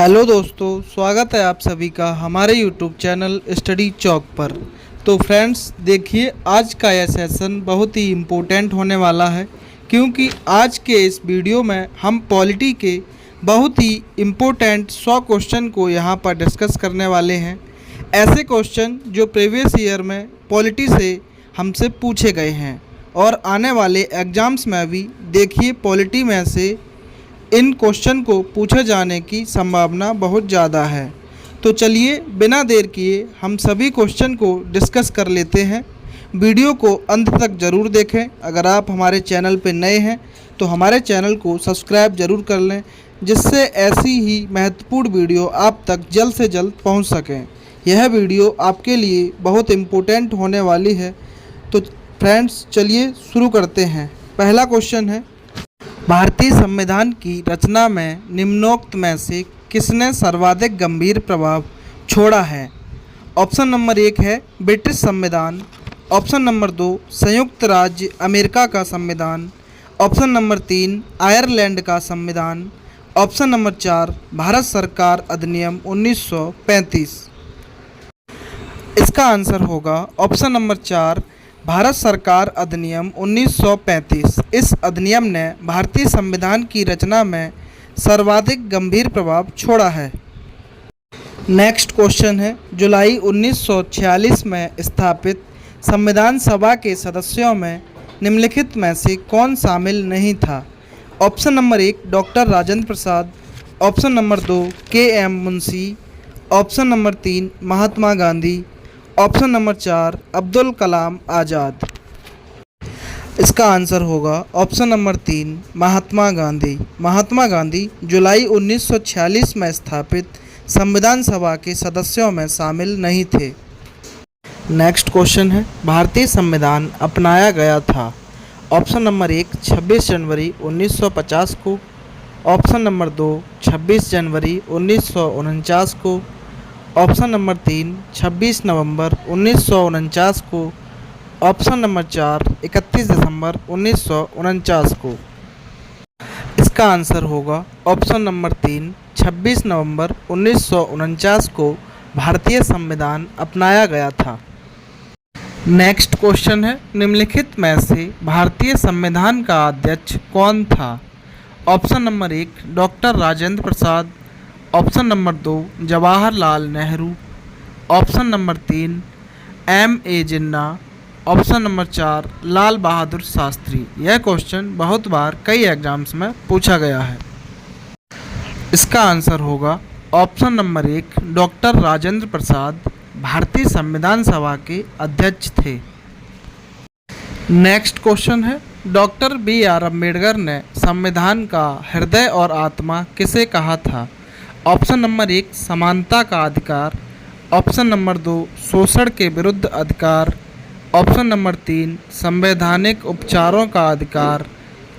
Hello दोस्तों, स्वागत है आप सभी का हमारे यूट्यूब चैनल स्टडी चौक पर। तो फ्रेंड्स देखिए, आज का यह सेशन बहुत ही इम्पोर्टेंट होने वाला है, क्योंकि आज के इस वीडियो में हम पॉलिटी के बहुत ही इम्पोर्टेंट 100 क्वेश्चन को यहाँ पर डिस्कस करने वाले हैं। ऐसे क्वेश्चन जो प्रीवियस ईयर में पॉलिटी से हमसे पूछे गए हैं और आने वाले एग्ज़ाम्स में भी देखिए पॉलिटी में से इन क्वेश्चन को पूछे जाने की संभावना बहुत ज़्यादा है। तो चलिए बिना देर किए हम सभी क्वेश्चन को डिस्कस कर लेते हैं। वीडियो को अंत तक ज़रूर देखें। अगर आप हमारे चैनल पर नए हैं तो हमारे चैनल को सब्सक्राइब ज़रूर कर लें, जिससे ऐसी ही महत्वपूर्ण वीडियो आप तक जल्द से जल्द पहुंच सकें। यह वीडियो आपके लिए बहुत इम्पोर्टेंट होने वाली है। तो फ्रेंड्स चलिए शुरू करते हैं। पहला क्वेश्चन है, भारतीय संविधान की रचना में निम्नोक्त में से किसने सर्वाधिक गंभीर प्रभाव छोड़ा है? ऑप्शन नंबर 1 है ब्रिटिश संविधान, ऑप्शन नंबर 2 संयुक्त राज्य अमेरिका का संविधान, ऑप्शन नंबर 3 आयरलैंड का संविधान, ऑप्शन नंबर 4 भारत सरकार अधिनियम 1935। इसका आंसर होगा ऑप्शन नंबर 4 भारत सरकार अधिनियम 1935। इस अधिनियम ने भारतीय संविधान की रचना में सर्वाधिक गंभीर प्रभाव छोड़ा है। नेक्स्ट क्वेश्चन है, जुलाई 1946 में स्थापित संविधान सभा के सदस्यों में निम्नलिखित में से कौन शामिल नहीं था? Option number 1 doctor Rajendra Prasad, option number 2 K M. Munshi, option number 3 Mahatma Gandhi, option number 4 Abdul Kalam Azad. इसका आंसर होगा ऑप्शन नंबर 3 महात्मा गांधी। महात्मा गांधी जुलाई 1946 में स्थापित संविधान सभा के सदस्यों में शामिल नहीं थे। नेक्स्ट क्वेश्चन है, भारतीय संविधान अपनाया गया था? ऑप्शन नंबर 1 26 जनवरी 1950 को, ऑप्शन नंबर 2 26 जनवरी 1949 को, ऑप्शन नंबर 3 26 नवंबर 1949 को, ऑप्शन नंबर 4 31 दिसंबर 1949 को। इसका आंसर होगा ऑप्शन नंबर 3 26 नवंबर 1949 को भारतीय संविधान अपनाया गया था। नेक्स्ट क्वेश्चन है, निम्नलिखित में से भारतीय संविधान का अध्यक्ष कौन था? Option number 1 doctor Rajendra Prasad, option number 2 Jawaharlal Nehru, option number 3 M.A. Jinnah, option number 4 Lal Bahadur Shastri. यह क्वेश्चन बहुत बार कई एग्जाम्स में पूछा गया है। इसका आंसर होगा ऑप्शन नंबर 1 डॉक्टर राजेंद्र प्रसाद भारतीय संविधान सभा के अध्यक्ष थे। नेक्स्ट क्वेश्चन है, डॉक्टर B.R. अम्बेडकर ने संविधान का हृदय और आत्मा किसे कहा था? ऑप्शन नंबर 1 समानता का अधिकार, ऑप्शन नंबर 2 शोषण के विरुद्ध अधिकार, ऑप्शन नंबर 3 संवैधानिक उपचारों का अधिकार,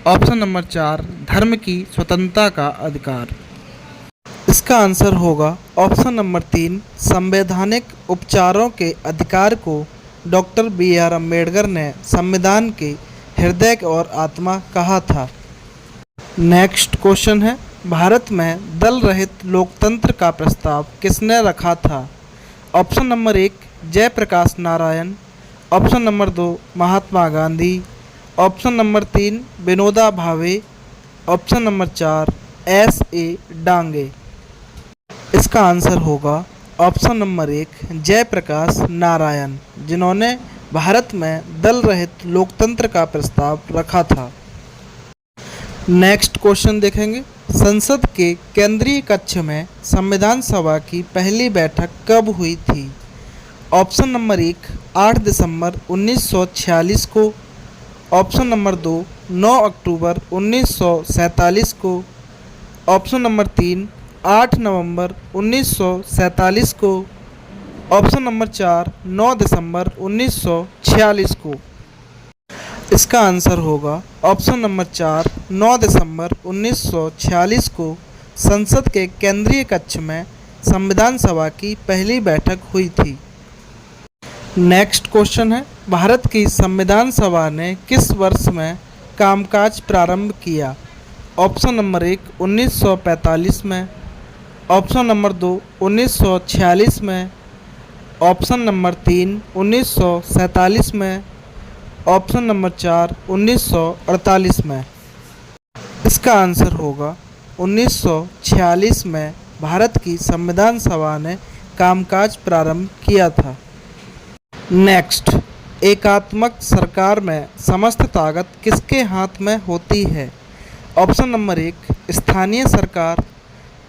ऑप्शन नंबर 4 धर्म की स्वतंत्रता का अधिकार। इसका आंसर होगा ऑप्शन नंबर 3 संवैधानिक उपचारों के अधिकार को डॉक्टर B.R. अम्बेडकर ने संविधान के हृदय और आत्मा कहा था। नेक्स्ट क्वेश्चन है, भारत में दल रहित लोकतंत्र का प्रस्ताव किसने रखा था? Option number 1 Jayaprakash Narayan, option number 2 Mahatma Gandhi, option number 3 Vinoba Bhave, option number 4 S.A. Dange. इसका आंसर होगा ऑप्शन नंबर 1 जयप्रकाश नारायण, जिन्होंने भारत में दल रहित लोकतंत्र का प्रस्ताव रखा था। नेक्स्ट क्वेश्चन देखेंगे, संसद के केंद्रीय कक्ष में संविधान सभा की पहली बैठक कब हुई थी? ऑप्शन नंबर 1 8 दिसंबर 1946 को, ऑप्शन नंबर 2 9 अक्टूबर 1947 को, ऑप्शन नंबर 3 8 नवंबर 1947 को, ऑप्शन नंबर 4 9 दिसंबर 1946 को। इसका आंसर होगा ऑप्शन नंबर 4 9 दिसंबर 1946 को संसद के केंद्रीय कक्ष में संविधान सभा की पहली बैठक हुई थी। नेक्स्ट क्वेश्चन है, भारत की संविधान सभा ने किस वर्ष में कामकाज प्रारंभ किया? ऑप्शन नंबर 1 1945 में, ऑप्शन नंबर 2 1946 में, ऑप्शन नंबर 3 1947 में, ऑप्शन नंबर 4 1948 में। इसका आंसर होगा 1946 में भारत की संविधान सभा ने कामकाज प्रारंभ किया था। नेक्स्ट, एकात्मक सरकार में समस्त ताकत किसके हाथ में होती है? ऑप्शन नंबर 1 स्थानीय सरकार,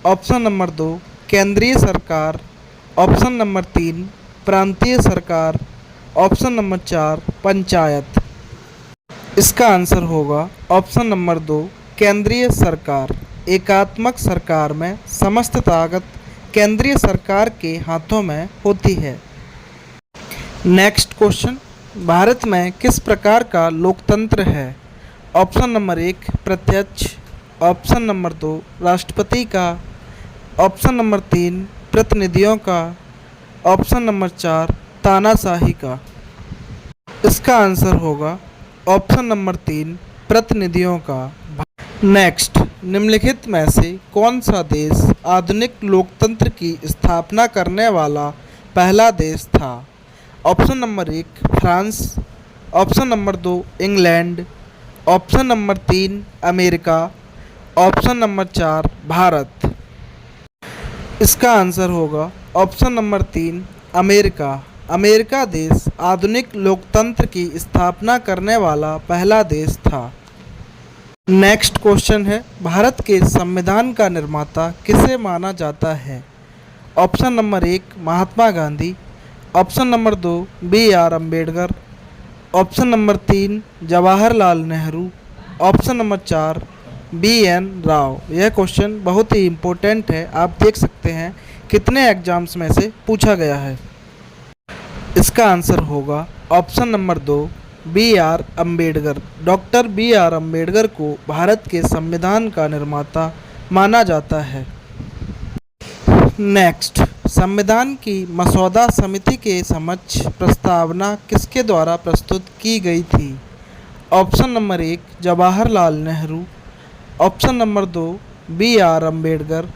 ऑप्शन नंबर 2 केंद्रीय सरकार, ऑप्शन नंबर 3 प्रांतीय सरकार, ऑप्शन नंबर 4 पंचायत। इसका आंसर होगा ऑप्शन नंबर 2 केंद्रीय सरकार। एकात्मक सरकार में समस्त ताकत केंद्रीय सरकार के हाथों में होती है। नेक्स्ट क्वेश्चन, भारत में किस प्रकार का लोकतंत्र है? ऑप्शन नंबर 1 प्रत्यक्ष, ऑप्शन नंबर 2 राष्ट्रपति का, ऑप्शन नंबर 3 प्रतिनिधियों का, ऑप्शन नंबर 4 तानाशाही का। इसका आंसर होगा ऑप्शन नंबर 3 प्रतिनिधियों का। नेक्स्ट, निम्नलिखित में से कौन सा देश आधुनिक लोकतंत्र की स्थापना करने वाला पहला देश था? Option number 1 France, option number 2 England, option number 3 America, option number 4 Bharat. इसका आंसर होगा ऑप्शन नंबर 3 अमेरिका। अमेरिका देश आधुनिक लोकतंत्र की स्थापना करने वाला पहला देश था। नेक्स्ट क्वेश्चन है, भारत के संविधान का निर्माता किसे माना जाता है? Option number 1 Mahatma Gandhi, option number 2 B.R. Ambedkar, option number 3 Jawaharlal Nehru, option number 4 B.N. Rao. यह क्वेश्चन बहुत ही इम्पोर्टेंट है, आप देख सकते हैं कितने एग्जाम्स में से पूछा गया है। इसका आंसर होगा option number 2 B.R. Ambedkar. Doctor B.R. Ambedkar को भारत के संविधान का निर्माता माना जाता है। नेक्स्ट, संविधान की मसौदा समिति के समक्ष प्रस्तावना किसके द्वारा प्रस्तुत की गई थी? Option number 1 Jawaharlal Nehru, option number 2 B.R. Ambedkar,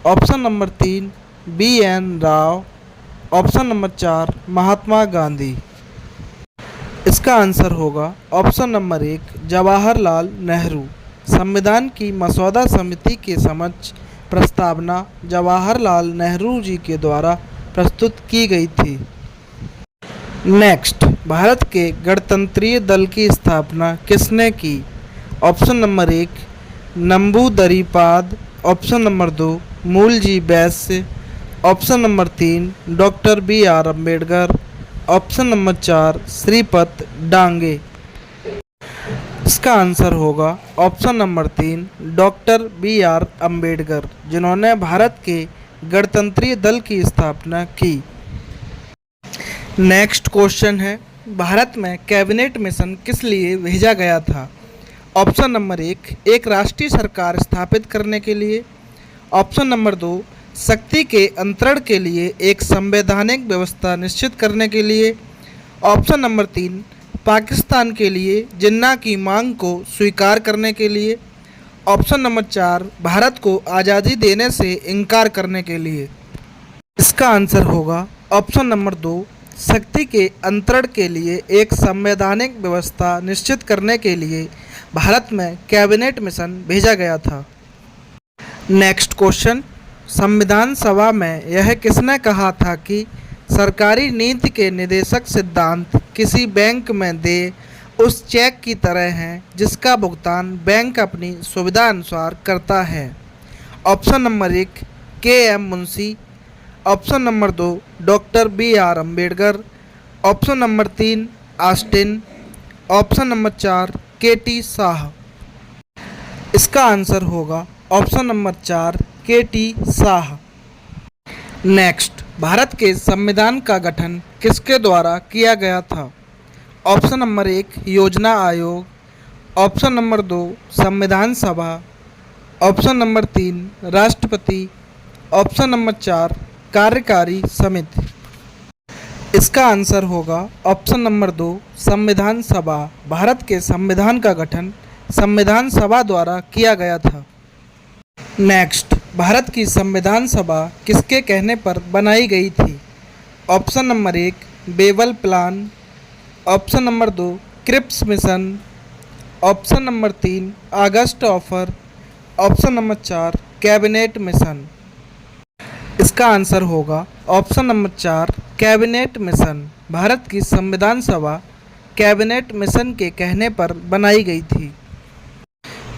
option number 3 B.N. Rao, option number 4 Mahatma Gandhi. इसका आंसर होगा ऑप्शन नंबर 1 जवाहरलाल नेहरू। संविधान की मसौदा समिति के समक्ष प्रस्तावना जवाहरलाल नेहरू जी के द्वारा प्रस्तुत की गई थी। नेक्स्ट, भारत के गणतंत्रीय दल की स्थापना किसने की? Option number 1 Namboodiripad, option number 2 Mulji Vaishya, option number 3 doctor B.R. Ambedkar, option number 4 Shripat Dange. इसका आंसर होगा option number 3 doctor B.R. Ambedkar, जिन्होंने भारत के गणतंत्रीय दल की स्थापना की। नेक्स्ट क्वेश्चन है, भारत में कैबिनेट मिशन किस लिए भेजा गया था? ऑप्शन नंबर 1 एक राष्ट्रीय सरकार स्थापित करने के लिए, ऑप्शन नंबर 2 शक्ति के अंतरण के लिए एक संवैधानिक व्यवस्था निश्चित करने के लिए, ऑप्शन नंबर 3 पाकिस्तान के लिए जिन्ना की मांग को स्वीकार करने के लिए, ऑप्शन नंबर 4 भारत को आज़ादी देने से इनकार करने के लिए। इसका आंसर होगा ऑप्शन नंबर 2 शक्ति के अंतरण के लिए एक संवैधानिक व्यवस्था निश्चित करने के लिए भारत में कैबिनेट मिशन भेजा गया था। नेक्स्ट क्वेश्चन, संविधान सभा में यह किसने कहा था कि सरकारी नीति के निदेशक सिद्धांत किसी बैंक में दे उस चेक की तरह हैं जिसका भुगतान बैंक अपनी सुविधा अनुसार करता है? Option number 1 K.M. Munshi, option number 2 doctor B.R. Ambedkar, option number 3 Austin, option number 4 K.T. Shah. इसका आंसर होगा option number 4 K.T. Shah. Next, Bharat के संविधान का गठन किसके द्वारा किया गया था? ऑप्शन नंबर 1 योजना आयोग, ऑप्शन नंबर 2 संविधान सभा, ऑप्शन नंबर 3 राष्ट्रपति, ऑप्शन नंबर 4 कार्यकारी समिति। इसका आंसर होगा ऑप्शन नंबर 2 संविधान सभा। भारत के संविधान का गठन संविधान सभा द्वारा किया गया था। नेक्स्ट, भारत की संविधान सभा किसके कहने पर बनाई गई थी? Option number 1 Wavell plan, option number 2 Cripps mission, option number 3 August offer, option number 4 cabinet mission. इसका आंसर होगा option number 4 cabinet mission. Bharat की संविधान सभा कैबिनेट मिशन के कहने पर बनाई गई थी।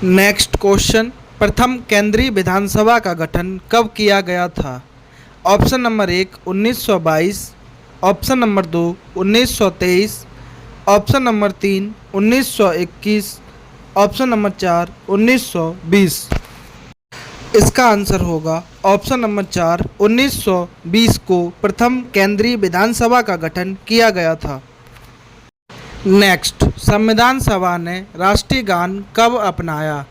नेक्स्ट क्वेश्चन, प्रथम केंद्रीय विधानसभा का गठन कब किया गया था? Option number 1 1922, option number 2 1923, option number 3 1921, option number 4 1920। इसका आंसर होगा ऑप्शन नंबर 4 1920 को प्रथम केंद्रीय विधानसभा का गठन किया गया था। नेक्स्ट, संविधान सभा ने राष्ट्रीय गान कब अपनाया?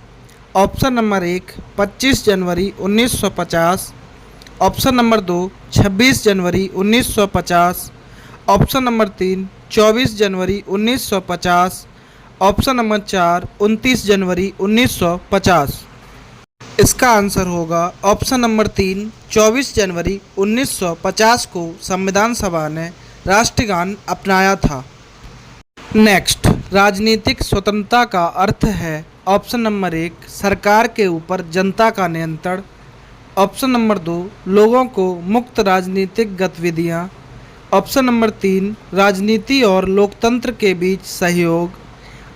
ऑप्शन नंबर 1 25 जनवरी 1950, ऑप्शन नंबर 2 26 जनवरी 1950, ऑप्शन नंबर 3 24 जनवरी 1950, ऑप्शन नंबर 4 29 जनवरी 1950। इसका आंसर होगा ऑप्शन नंबर 3 24 जनवरी 1950 को संविधान सभा ने राष्ट्रगान अपनाया था। नेक्स्ट, राजनीतिक स्वतंत्रता का अर्थ है। ऑप्शन नंबर 1 सरकार के ऊपर जनता का नियंत्रण, ऑप्शन नंबर 2 लोगों को मुक्त राजनीतिक गतिविधियां, ऑप्शन नंबर 3 राजनीति और लोकतंत्र के बीच सहयोग,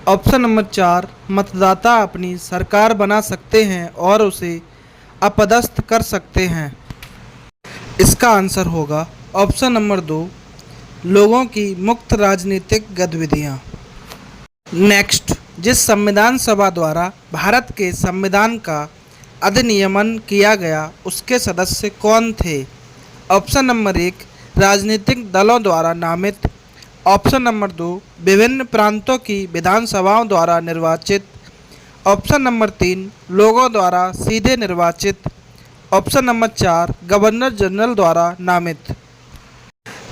ऑप्शन नंबर 4 मतदाता अपनी सरकार बना सकते हैं और उसे अपदस्थ कर सकते हैं। इसका आंसर होगा ऑप्शन नंबर 2 लोगों की मुक्त राजनीतिक गतिविधियां। नेक्स्ट, जिस संविधान सभा द्वारा भारत के संविधान का अधिनियमन किया गया उसके सदस्य कौन थे? ऑप्शन नंबर 1 राजनीतिक दलों द्वारा नामित, ऑप्शन नंबर 2 विभिन्न प्रांतों की विधानसभाओं द्वारा निर्वाचित, ऑप्शन नंबर 3 लोगों द्वारा सीधे निर्वाचित, ऑप्शन नंबर 4 गवर्नर जनरल द्वारा नामित।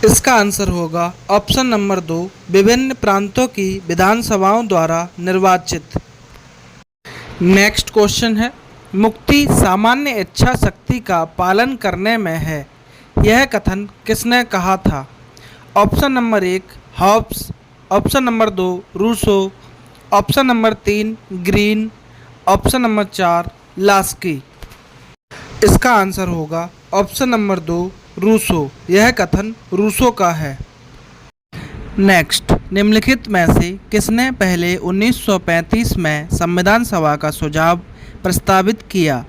इसका आंसर होगा ऑप्शन नंबर 2 विभिन्न प्रांतों की विधानसभाओं द्वारा निर्वाचित। नेक्स्ट क्वेश्चन है, मुक्ति सामान्य इच्छा शक्ति का पालन करने में है, यह कथन किसने कहा था? Option number 1 Hobbes, option number 2 Rousseau, option number 3 Green, option number 4 Laski. इसका आंसर होगा ऑप्शन नंबर 2 रूसो। यह कथन रूसो का है। नेक्स्ट, निम्नलिखित में से किसने पहले 1935 में संविधान सभा का सुझाव प्रस्तावित किया?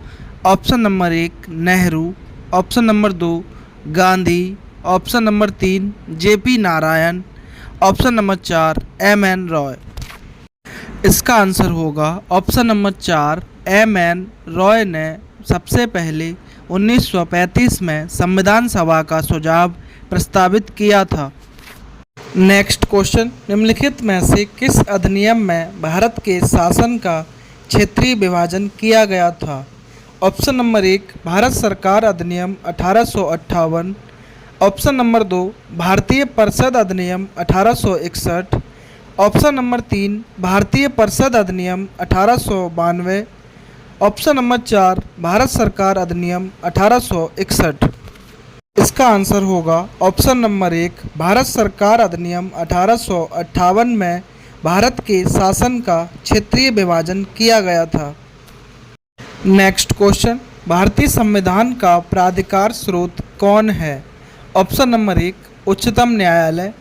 Option number 1 Nehru, option number 2 Gandhi, option number 3 JP Narayan, option number 4 M.N.. Roy. इसका आंसर होगा ऑप्शन नंबर 4 एम.एन. रॉय ने सबसे पहले 1935 में संविधान सभा का सुझाव प्रस्तावित किया था। नेक्स्ट क्वेश्चन, निम्नलिखित में से किस अधिनियम में भारत के शासन का क्षेत्रीय विभाजन किया गया था? ऑप्शन नंबर 1 भारत सरकार अधिनियम 1858, ऑप्शन नंबर 2 भारतीय परिषद अधिनियम 1861, ऑप्शन नंबर 3 भारतीय परिषद अधिनियम 1892, ऑप्शन नंबर 4 भारत सरकार अधिनियम 1861। इसका आंसर होगा ऑप्शन नंबर 1 भारत सरकार अधिनियम 1858 में भारत के शासन का क्षेत्रीय विभाजन किया गया था। नेक्स्ट क्वेश्चन, भारतीय संविधान का प्राधिकार स्रोत कौन है? ऑप्शन नंबर 1 उच्चतम न्यायालय,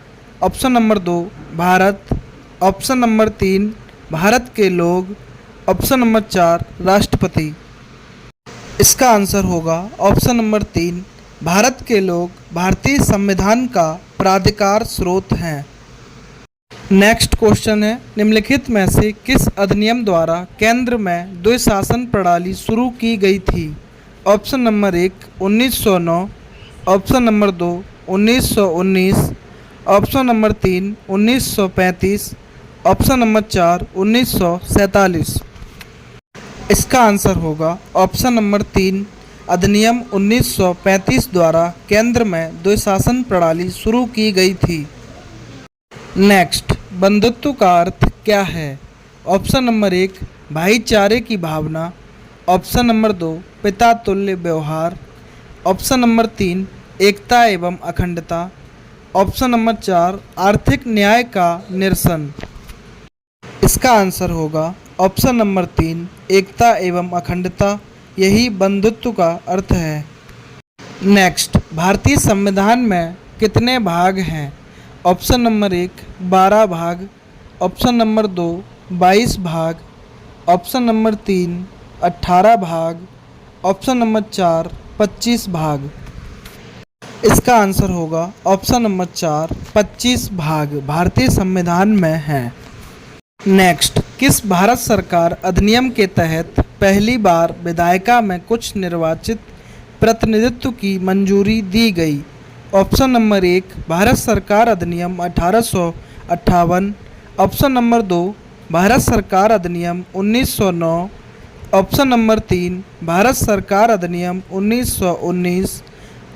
option number 2 Bharat, option number 3 Bharat के लोग, ऑप्शन नंबर 4 राष्ट्रपति। इसका आंसर होगा ऑप्शन नंबर 3 भारत के लोग भारतीय संविधान का प्राधिकार स्रोत हैं। नेक्स्ट क्वेश्चन है, निम्नलिखित में से किस अधिनियम द्वारा केंद्र में द्विशासन प्रणाली शुरू की गई थी? Option number 1 1909, option number 2 1919, option number 3 1935, option number 4 1947। इसका आंसर होगा ऑप्शन नंबर 3 अधिनियम 1935 द्वारा केंद्र में द्विशासन प्रणाली शुरू की गई थी। नेक्स्ट, बंधुत्व का अर्थ क्या है? ऑप्शन नंबर 1 भाईचारे की भावना, ऑप्शन नंबर 2 पिता तुल्य व्यवहार। ऑप्शन नंबर 3 एकता एवं अखंडता। ऑप्शन नंबर 4 आर्थिक न्याय का निरसन। इसका आंसर होगा ऑप्शन नंबर 3 एकता एवं अखंडता, यही बंधुत्व का अर्थ है। नेक्स्ट, भारतीय संविधान में कितने भाग हैं? ऑप्शन नंबर 1 12 भाग। ऑप्शन नंबर 2 22 भाग। ऑप्शन नंबर 3 18 भाग। ऑप्शन नंबर 4 25 भाग। इसका आंसर होगा ऑप्शन नंबर 4 25 भाग भारतीय संविधान में है। नेक्स्ट, किस भारत सरकार अधिनियम के तहत पहली बार विधायिका में कुछ निर्वाचित प्रतिनिधित्व की मंजूरी दी गई? ऑप्शन नंबर 1 भारत सरकार अधिनियम 1858। ऑप्शन नंबर 2 भारत सरकार अधिनियम 1909। ऑप्शन नंबर 3 भारत सरकार अधिनियम 1919।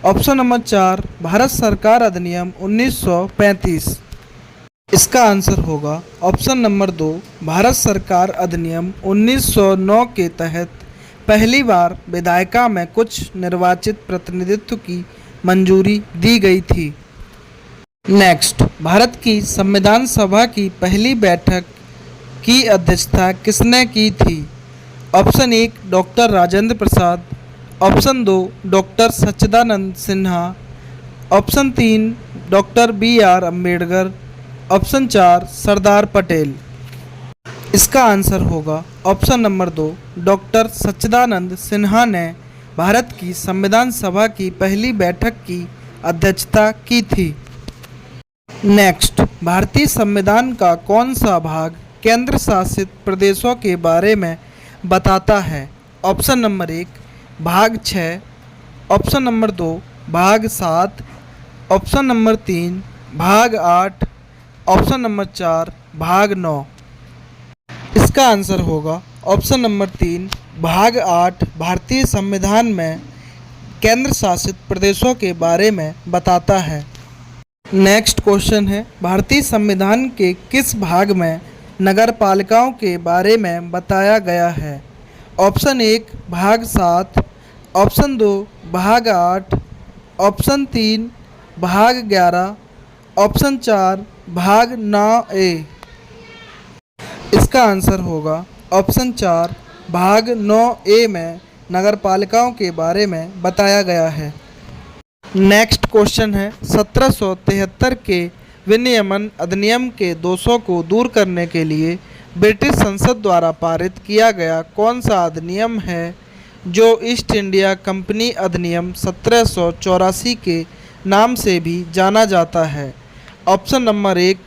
ऑप्शन नंबर 4 भारत सरकार अधिनियम 1935। इसका आंसर होगा ऑप्शन नंबर 2 भारत सरकार अधिनियम 1909 के तहत पहली बार विधायिका में कुछ निर्वाचित प्रतिनिधित्व की मंजूरी दी गई थी। नेक्स्ट, भारत की संविधान सभा की पहली बैठक की अध्यक्षता किसने की थी? Option 1 doctor Rajendra Prasad. Option 2 doctor Sachchidanand Sinha. Option 3 doctor BR Ambedkar. Option 4 Sardar Patel. इसका आंसर होगा option number 2 doctor Sachchidanand Sinha ने भारत की संविधान सभा की पहली बैठक की अध्यक्षता की थी। नेक्स्ट, भारतीय संविधान का कौन सा भाग केंद्र शासित प्रदेशों के बारे में बताता है? ऑप्शन नंबर 1 भाग 6। ऑप्शन नंबर 2 भाग 7। ऑप्शन नंबर 3 भाग 8। ऑप्शन नंबर 4 भाग 9। इसका आंसर होगा ऑप्शन नंबर 3 भाग 8 भारतीय संविधान में केंद्र शासित प्रदेशों के बारे में बताता है। नेक्स्ट क्वेश्चन है, भारतीय संविधान के किस भाग में नगर पालिकाओं के बारे में बताया गया है? ऑप्शन 1 भाग 7। ऑप्शन 2 भाग 8। ऑप्शन 3 भाग 11। ऑप्शन 4 भाग 9A। इसका आंसर होगा ऑप्शन 4 भाग 9A में नगर पालिकाओं के बारे में बताया गया है। नेक्स्ट क्वेश्चन है, 1773 के विनियमन अधिनियम के दोषों को दूर करने के लिए ब्रिटिश संसद द्वारा पारित किया गया कौन सा अधिनियम है जो ईस्ट इंडिया कंपनी अधिनियम 1784 के नाम से भी जाना जाता है? Option number 1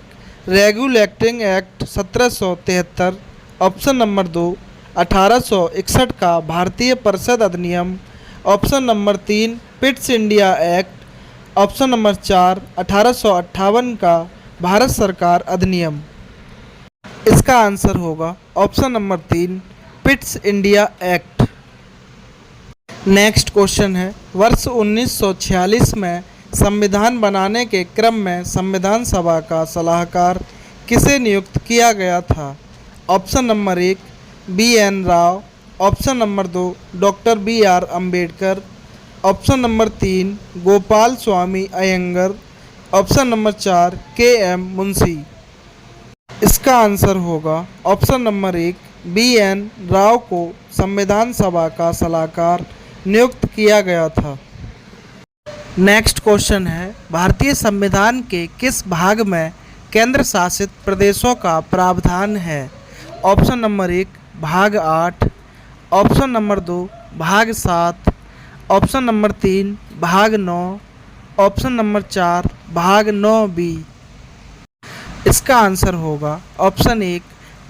regulating act 1773। Option number 2 1861 का भारतीय परिषद अधिनियम। Option number 3 Pitt's India act. Option number 4 1858 का भारत सरकार अधिनियम। इसका आंसर होगा option number 3 Pitt's India act. Next question है, वर्ष 1946 में संविधान बनाने के क्रम में संविधान सभा का सलाहकार किसे नियुक्त किया गया था? Option number 1 BN Rao. Option number 2 doctor BR Ambedkar. Option number 3 Gopal Swami Ayyangar. Option number 4 KM Munshi. इसका आंसर होगा ऑप्शन नंबर 1 BN राव को संविधान सभा का सलाहकार नियुक्त किया गया था। नेक्स्ट क्वेश्चन है, भारतीय संविधान के किस भाग में केंद्र शासित प्रदेशों का प्रावधान है? ऑप्शन नंबर 1 भाग 8। ऑप्शन नंबर 2 भाग 7। ऑप्शन नंबर 3 भाग 9। ऑप्शन नंबर 4 भाग 9B। इसका आंसर होगा ऑप्शन 1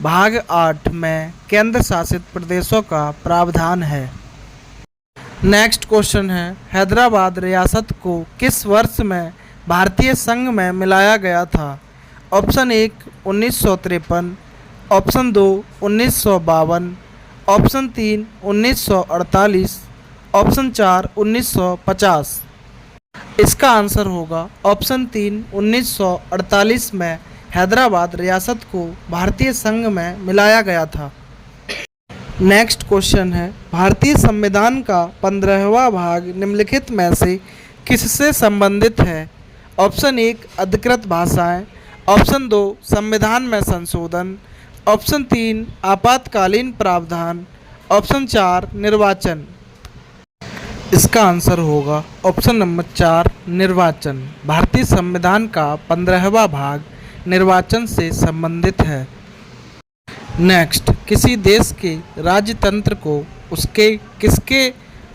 भाग 8 में केंद्र शासित प्रदेशों का प्रावधान है। नेक्स्ट क्वेश्चन है, हैदराबाद रियासत को किस वर्ष में भारतीय संघ में मिलाया गया था? ऑप्शन 1 1953। ऑप्शन 2 1952। ऑप्शन 3 1948। ऑप्शन 4 1950। इसका आंसर होगा ऑप्शन 3 1948 में हैदराबाद रियासत को भारतीय संघ में मिलाया गया था। नेक्स्ट क्वेश्चन है, भारतीय संविधान का 15वां भाग निम्नलिखित में से किससे संबंधित है? ऑप्शन 1 अधिकृत भाषाएं, ऑप्शन 2 संविधान में संशोधन, ऑप्शन 3 आपातकालीन प्रावधान, ऑप्शन 4 निर्वाचन। इसका आंसर होगा ऑप्शन नंबर 4 निर्वाचन। भारतीय संविधान का 15वां भाग निर्वाचन से संबंधित है। नेक्स्ट, किसी देश के राजतंत्र को उसके किसके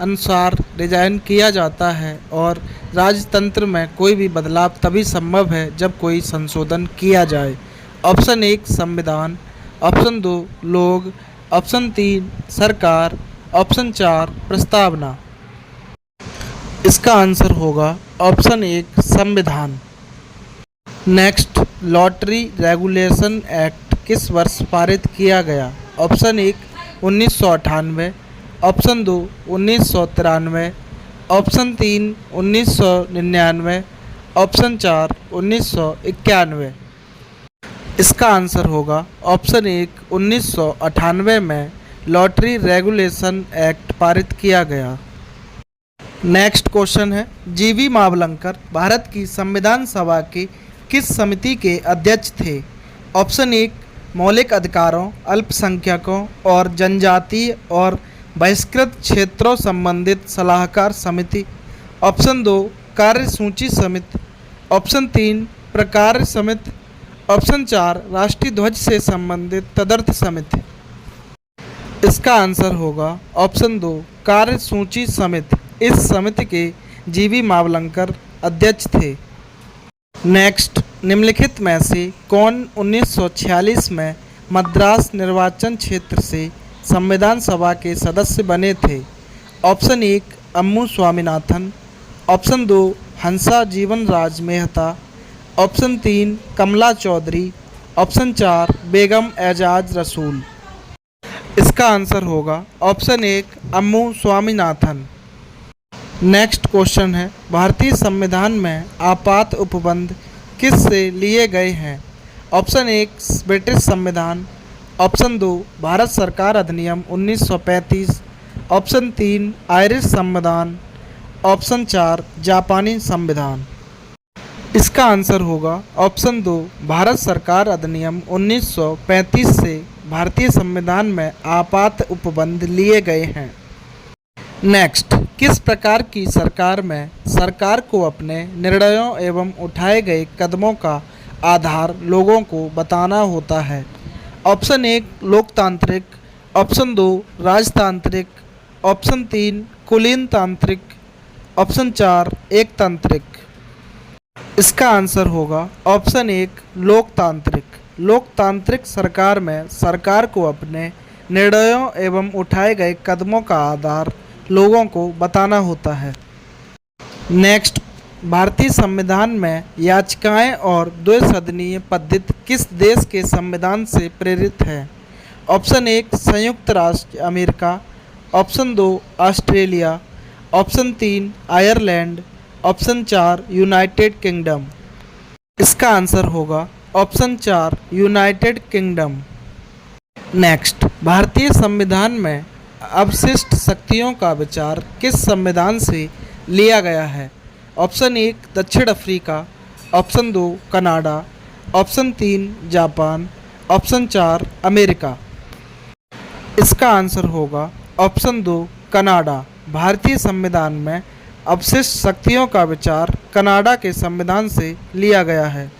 अनुसार डिजाइन किया जाता है और राजतंत्र में कोई भी बदलाव तभी संभव है जब कोई संशोधन किया जाए? ऑप्शन 1 संविधान, ऑप्शन 2 लोग, ऑप्शन 3 सरकार, ऑप्शन 4 प्रस्तावना। इसका आंसर होगा ऑप्शन 1 संविधान। नेक्स्ट, लॉटरी रेगुलेशन एक्ट किस वर्ष पारित किया गया? Option 1 1998, option 2 1993, option 3 1999, option 4 1991। इसका आंसर होगा ऑप्शन 1 1998 में लॉटरी रेगुलेशन एक्ट पारित किया गया। नेक्स्ट क्वेश्चन है, जीवी मावलंकर भारत की संविधान सभा की किस समिति के अध्यक्ष थे? ऑप्शन 1 मौलिक अधिकारों, अल्पसंख्यकों और जनजातीय और बहिष्कृत क्षेत्रों संबंधित सलाहकार समिति, ऑप्शन 2 कार्यसूची समिति, ऑप्शन 3 प्रकार्य समिति, ऑप्शन 4 राष्ट्रीय ध्वज से संबंधित तदर्थ समिति। इसका आंसर होगा ऑप्शन 2 कार्यसूची समिति। इस समिति के जीवी मावलंकर अध्यक्ष थे। नेक्स्ट, निम्नलिखित में से कौन 1946 में मद्रास निर्वाचन क्षेत्र से संविधान सभा के सदस्य बने थे? ऑप्शन 1 अम्मू स्वामीनाथन, ऑप्शन 2 हंसा जीवन राज मेहता, ऑप्शन 3 कमला चौधरी, ऑप्शन 4 बेगम एजाज रसूल। इसका आंसर होगा ऑप्शन 1 अम्मू स्वामीनाथन। नेक्स्ट क्वेश्चन है, भारतीय संविधान में आपात उपबंध किस से लिए गए हैं? ऑप्शन 1 ब्रिटिश संविधान, ऑप्शन 2 भारत सरकार अधिनियम 1935, ऑप्शन 3 आयरिश संविधान, ऑप्शन 4 जापानी संविधान। इसका आंसर होगा ऑप्शन 2 भारत सरकार अधिनियम 1935 से भारतीय संविधान में आपात उपबंध लिए गए हैं। नेक्स्ट, किस प्रकार की सरकार में सरकार को अपने निर्णयों एवं उठाए गए कदमों का आधार लोगों को बताना होता है? ऑप्शन 1 लोकतांत्रिक, ऑप्शन 2 राजतांत्रिक, ऑप्शन 3 कुलीनतांत्रिक, ऑप्शन 4 एकतांत्रिक। इसका आंसर होगा ऑप्शन 1 लोकतांत्रिक। लोकतांत्रिक सरकार में सरकार को अपने निर्णयों एवं उठाए गए कदमों का आधार लोगों को बताना होता है। नेक्स्ट, भारतीय संविधान में याचिकाएं और द्विसदनीय पद्धति किस देश के संविधान से प्रेरित है? ऑप्शन 1 संयुक्त राष्ट्र America, option 2 Australia, option 3 Ireland, option 4 United kingdom. इसका आंसर होगा ऑप्शन 4 यूनाइटेड किंगडम। नेक्स्ट, भारतीय संविधान में अवशिष्ट शक्तियों का विचार किस संविधान से लिया गया है? ऑप्शन 1 दक्षिण Africa, option 2 Canada, option 3 Japan, option 4 America. इसका आंसर होगा ऑप्शन 2 कनाडा। भारतीय संविधान में अवशिष्ट शक्तियों का विचार कनाडा के संविधान से लिया गया है।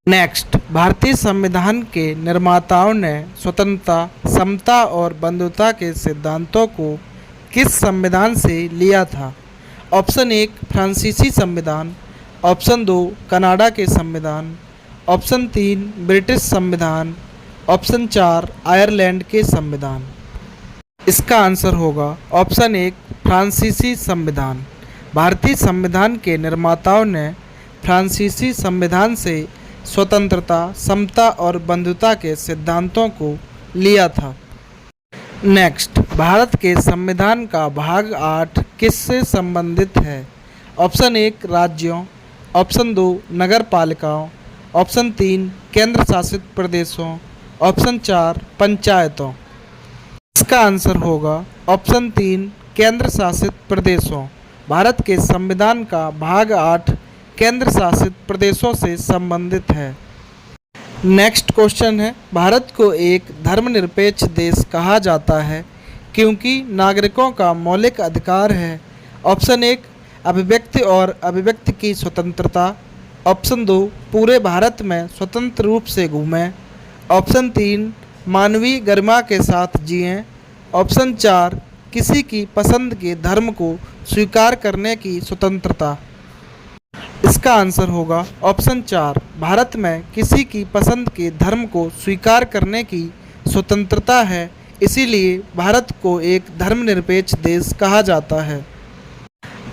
नेक्स्ट, भारतीय संविधान के निर्माताओं ने स्वतंत्रता, समता और बंधुता के सिद्धांतों को किस संविधान से लिया था? ऑप्शन 1 फ्रांसीसी संविधान, ऑप्शन 2 कनाडा के संविधान, ऑप्शन 3 ब्रिटिश संविधान, ऑप्शन 4 आयरलैंड के संविधान। इसका आंसर होगा ऑप्शन 1 फ्रांसीसी संविधान। भारतीय संविधान के निर्माताओं ने फ्रांसीसी संविधान से स्वतंत्रता, समता और बंधुता के सिद्धांतों को लिया था। नेक्स्ट, भारत के संविधान का भाग 8 किससे संबंधित है? ऑप्शन 1 राज्यों, ऑप्शन 2 नगर पालिकाओं, ऑप्शन 3 केंद्र शासित प्रदेशों, ऑप्शन 4 पंचायतों। इसका आंसर होगा ऑप्शन 3 केंद्र शासित प्रदेशों। भारत के संविधान का भाग 8 केंद्र शासित प्रदेशों से संबंधित है। नेक्स्ट क्वेश्चन है, भारत को एक धर्मनिरपेक्ष देश कहा जाता है क्योंकि नागरिकों का मौलिक अधिकार है। ऑप्शन 1 अभिव्यक्ति और अभिव्यक्ति की स्वतंत्रता। ऑप्शन 2 पूरे भारत में स्वतंत्र रूप से घूमें। ऑप्शन 3 मानवीय गरिमा के साथ जिएं। ऑप्शन 4 किसी की पसंद के धर्म को स्वीकार करने की स्वतंत्रता। इसका आंसर होगा ऑप्शन 4 भारत में किसी की पसंद के धर्म को स्वीकार करने की स्वतंत्रता है, इसीलिए भारत को एक धर्मनिरपेक्ष देश कहा जाता है।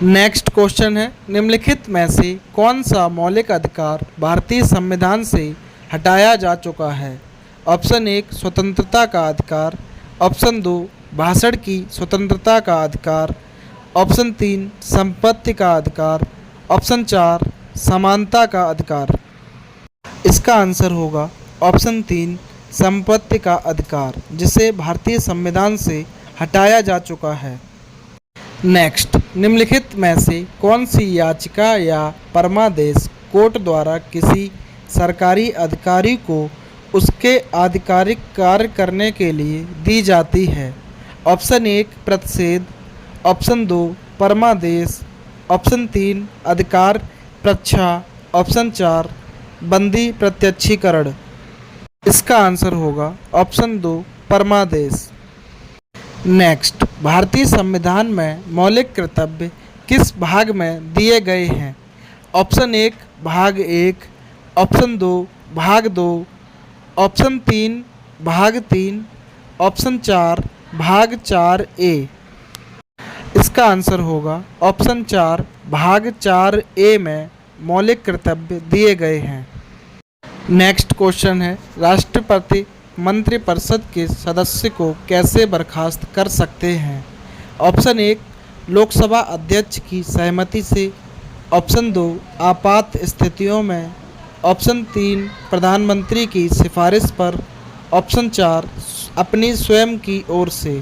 नेक्स्ट क्वेश्चन है, निम्नलिखित में से कौन सा मौलिक अधिकार भारतीय संविधान से हटाया जा चुका है। ऑप्शन 1 स्वतंत्रता का अधिकार। ऑप्शन 2 भाषण की स्वतंत्रता का अधिकार। ऑप्शन 3 संपत्ति का अधिकार। ऑप्शन 4 समानता का अधिकार। इसका आंसर होगा ऑप्शन 3 संपत्ति का अधिकार, जिसे भारतीय संविधान से हटाया जा चुका है। नेक्स्ट, निम्नलिखित में से कौन सी याचिका या परमादेश कोर्ट द्वारा किसी सरकारी अधिकारी को उसके आधिकारिक कार्य करने के लिए दी जाती है। ऑप्शन 1 प्रतिषेध। ऑप्शन 2 परमादेश। ऑप्शन 3 अधिकार प्रच्छा। ऑप्शन 4 बंदी प्रत्यक्षीकरण। इसका आंसर होगा ऑप्शन 2 परमादेश। नेक्स्ट, भारतीय संविधान में मौलिक कर्तव्य किस भाग में दिए गए हैं। ऑप्शन 1 भाग 1। ऑप्शन 2 भाग 2। ऑप्शन 3 भाग 3। ऑप्शन 4 भाग 4A। इसका आंसर होगा ऑप्शन 4 भाग 4A में मौलिक कर्तव्य दिए गए हैं। नेक्स्ट क्वेश्चन है, राष्ट्रपति मंत्रिपरिषद के सदस्य को कैसे बर्खास्त कर सकते हैं। ऑप्शन 1 लोकसभा अध्यक्ष की सहमति से। ऑप्शन 2 आपात स्थितियों में। ऑप्शन 3 प्रधानमंत्री की सिफारिश पर। ऑप्शन 4 अपनी स्वयं की ओर से।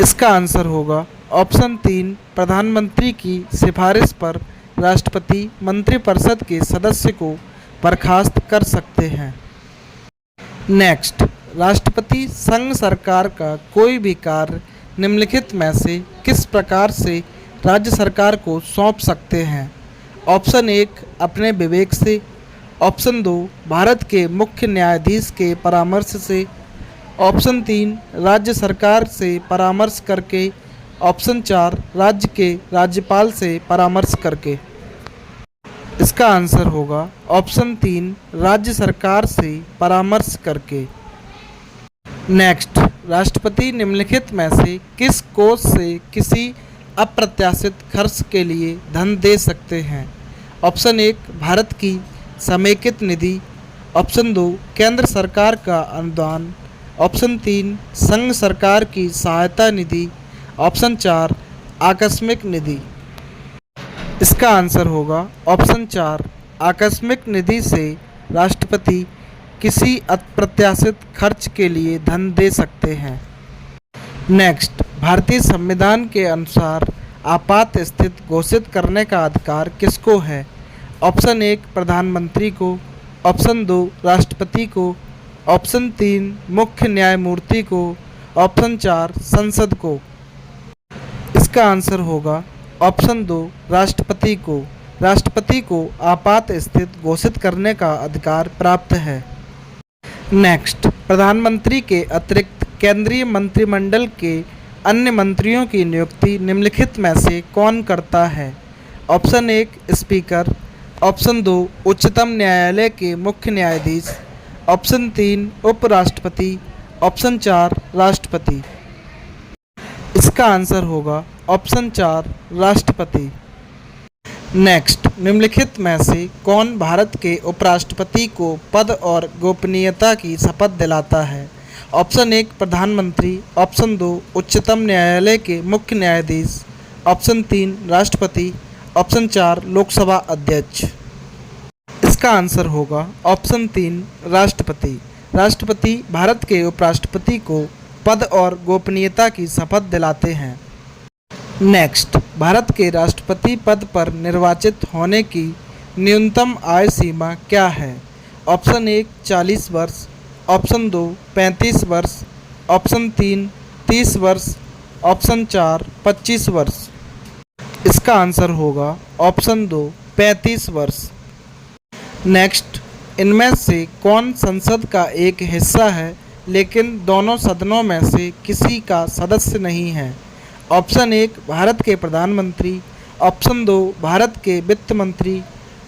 इसका आंसर होगा ऑप्शन 3 प्रधानमंत्री की सिफारिश पर राष्ट्रपति मंत्रिपरिषद के सदस्य को बर्खास्त कर सकते हैं। नेक्स्ट, राष्ट्रपति संघ सरकार का कोई भी कार्य निम्नलिखित में से किस प्रकार से राज्य सरकार को सौंप सकते हैं। ऑप्शन 1 अपने विवेक से। ऑप्शन 2 भारत के मुख्य न्यायाधीश के परामर्श से। ऑप्शन 3 राज्य सरकार से परामर्श करके। ऑप्शन 4 राज्य के राज्यपाल से परामर्श करके। इसका आंसर होगा ऑप्शन 3 राज्य सरकार से परामर्श करके। नेक्स्ट, राष्ट्रपति निम्नलिखित में से किस कोष से किसी अप्रत्याशित खर्च के लिए धन दे सकते हैं। ऑप्शन 1 भारत की समेकित निधि। ऑप्शन 2 केंद्र सरकार का अनुदान। ऑप्शन 3 संघ सरकार की सहायता निधि। ऑप्शन 4 आकस्मिक निधि। इसका आंसर होगा ऑप्शन 4 आकस्मिक निधि से राष्ट्रपति किसी अप्रत्याशित खर्च के लिए धन दे सकते हैं। नेक्स्ट, भारतीय संविधान के अनुसार आपात स्थिति घोषित करने का अधिकार किसको है। ऑप्शन 1 प्रधानमंत्री को। ऑप्शन 2 राष्ट्रपति को। ऑप्शन 3 मुख्य न्यायमूर्ति को। ऑप्शन 4 संसद को। इसका आंसर होगा ऑप्शन 2 राष्ट्रपति को। राष्ट्रपति को आपात स्थिति घोषित करने का अधिकार प्राप्त है। नेक्स्ट, प्रधानमंत्री के अतिरिक्त केंद्रीय मंत्रिमंडल के अन्य मंत्रियों की नियुक्ति निम्नलिखित में से कौन करता है। Option 1 speaker. ऑप्शन 2 उच्चतम न्यायालय के मुख्य न्यायाधीश। ऑप्शन 3 उपराष्ट्रपति। ऑप्शन 4 राष्ट्रपति। इसका आंसर होगा ऑप्शन 4 राष्ट्रपति। नेक्स्ट, निम्नलिखित में से कौन भारत के उपराष्ट्रपति को पद और गोपनीयता की शपथ दिलाता है। ऑप्शन 1 प्रधानमंत्री। ऑप्शन 2 उच्चतम न्यायालय के मुख्य न्यायाधीश। ऑप्शन 3 राष्ट्रपति। ऑप्शन 4 लोकसभा अध्यक्ष। इसका आंसर होगा ऑप्शन 3 राष्ट्रपति। राष्ट्रपति भारत के उपराष्ट्रपति को पद और गोपनीयता की शपथ दिलाते हैं। नेक्स्ट, भारत के राष्ट्रपति पद पर निर्वाचित होने की न्यूनतम आयु सीमा क्या है? ऑप्शन 1 40 वर्ष, ऑप्शन 2 35 वर्ष, ऑप्शन 3 30 वर्ष, ऑप्शन 4 25 वर्ष। इसका आंसर होगा ऑप्शन 2 35 वर्ष। नेक्स्ट, इनमें से कौन संसद का एक हिस्सा है लेकिन दोनों सदनों में से किसी का सदस्य नहीं है? ऑप्शन 1 भारत के प्रधानमंत्री, ऑप्शन 2 भारत के वित्त मंत्री,